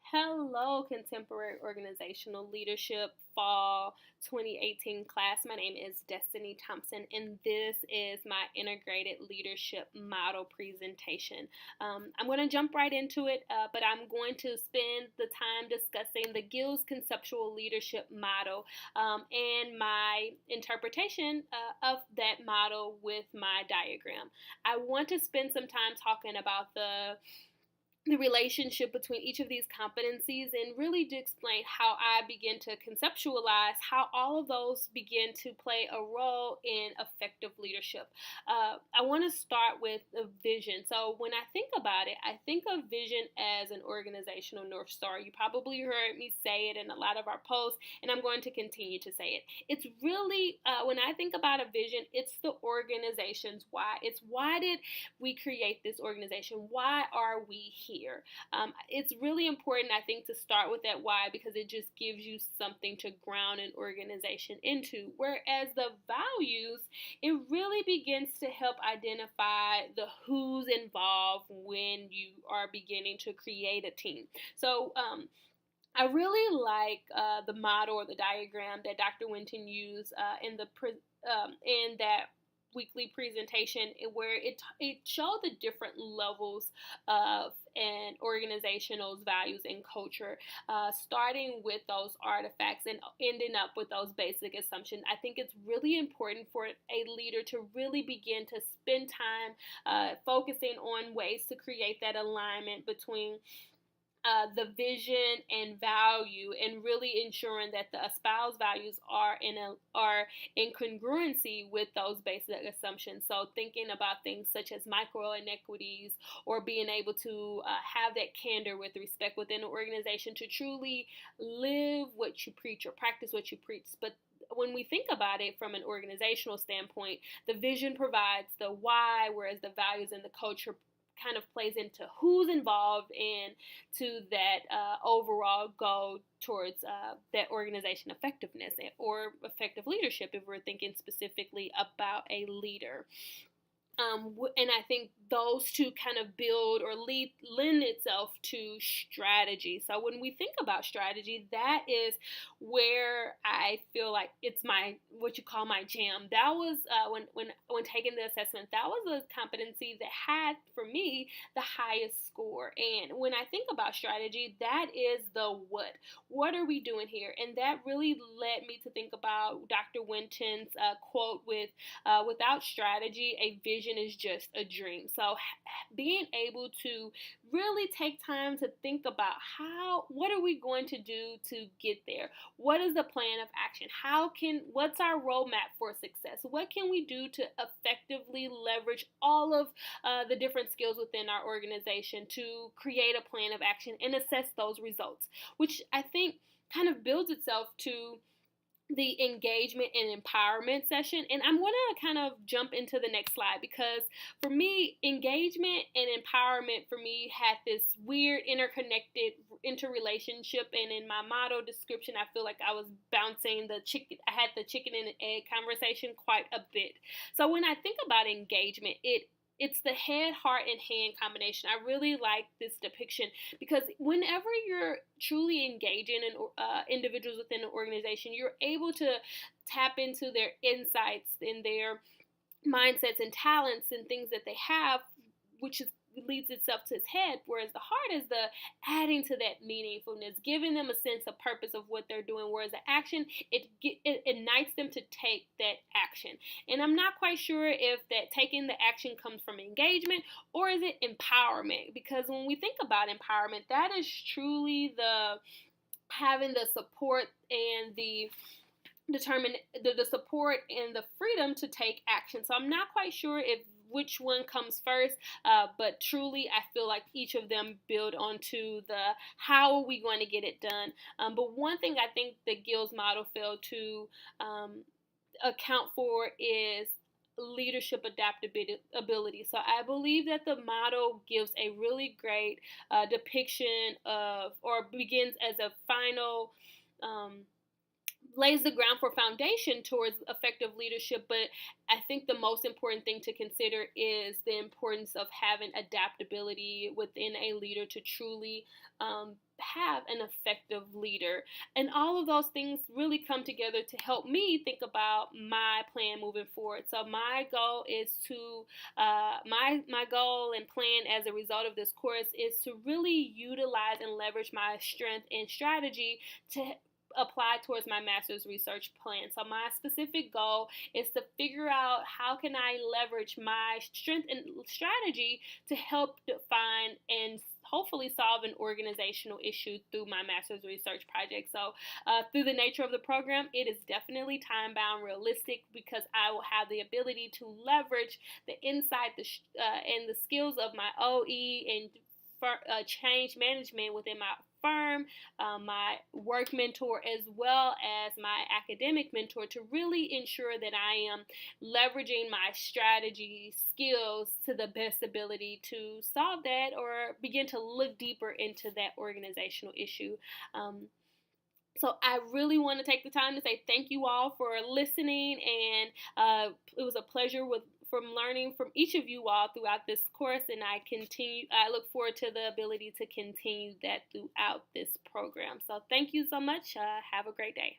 Hello, Contemporary Organizational Leadership Fall 2018 class. My name is Destiny Thompson, and this is my integrated leadership model presentation. I'm going to jump right into it, but I'm going to spend the time discussing the Gills conceptual leadership model and my interpretation of that model with my diagram. I want to spend some time talking about the relationship between each of these competencies and really to explain how I begin to conceptualize how all of those begin to play a role in effective leadership. I want to start with a vision. So when I think about it, I think of vision as an organizational North Star. You probably heard me say it in a lot of our posts, and I'm going to continue to say it. It's really, when I think about a vision, it's the organization's why. It's why did we create this organization? Why are we here? It's really important, I think, to start with that why because it just gives you something to ground an organization into. Whereas the values, it really begins to help identify the who's involved when you are beginning to create a team. So, I really like the model or the diagram that Dr. Winton used in that weekly presentation where it showed the different levels of an organization's values and culture, starting with those artifacts and ending up with those basic assumptions. I think it's really important for a leader to really begin to spend time focusing on ways to create that alignment between the vision and value, and really ensuring that the espoused values are in congruency with those basic assumptions. So thinking about things such as micro inequities, or being able to have that candor with respect within an organization to truly live what you preach or practice what you preach. But when we think about it from an organizational standpoint, the vision provides the why, whereas the values and the culture kind of plays into who's involved and to that overall goal towards that organization effectiveness or effective leadership if we're thinking specifically about a leader. And I think those two kind of build or lend itself to strategy. So when we think about strategy, that is where I feel like it's what you call my jam. That was when taking the assessment, that was a competency that had for me the highest score. And when I think about strategy, that is the what. What are we doing here? And that really led me to think about Dr. Winton's quote without strategy, a vision is just a dream. So being able to really take time to think about what are we going to do to get there? What is the plan of action? What's our roadmap for success? What can we do to effectively leverage all of the different skills within our organization to create a plan of action and assess those results, which I think kind of builds itself to the engagement and empowerment session. And I'm going to kind of jump into the next slide because for me, engagement and empowerment for me had this weird interrelationship. And in my model description, I feel like I was bouncing I had the chicken and egg conversation quite a bit. So when I think about engagement, it's the head, heart, and hand combination. I really like this depiction because whenever you're truly engaging individuals within an organization, you're able to tap into their insights and their mindsets and talents and things that they have, which leads itself to its head, whereas the heart is the adding to that meaningfulness, giving them a sense of purpose of what they're doing, whereas the action, it ignites them to take that action. And I'm not quite sure if that taking the action comes from engagement or is it empowerment, because when we think about empowerment, that is truly having the support and the support and the freedom to take action. So I'm not quite sure which one comes first, but truly I feel like each of them build onto the how are we going to get it done. But one thing I think the Gills model failed to account for is leadership adaptability. So I believe that the model gives a really great depiction of, or begins as a final lays the ground for foundation towards effective leadership. But I think the most important thing to consider is the importance of having adaptability within a leader to truly have an effective leader. And all of those things really come together to help me think about my plan moving forward. So my goal is to my goal and plan as a result of this course is to really utilize and leverage my strength and strategy to apply towards my master's research plan. So my specific goal is to figure out how can I leverage my strength and strategy to help define and hopefully solve an organizational issue through my master's research project. So through the nature of the program, it is definitely time bound, realistic, because I will have the ability to leverage the insight and the skills of my OE and change management within my firm, my work mentor, as well as my academic mentor, to really ensure that I am leveraging my strategy skills to the best ability to solve that or begin to look deeper into that organizational issue. So I really want to take the time to say thank you all for listening, and it was a pleasure from learning from each of you all throughout this course, and I look forward to the ability to continue that throughout this program. So thank you so much. Have a great day.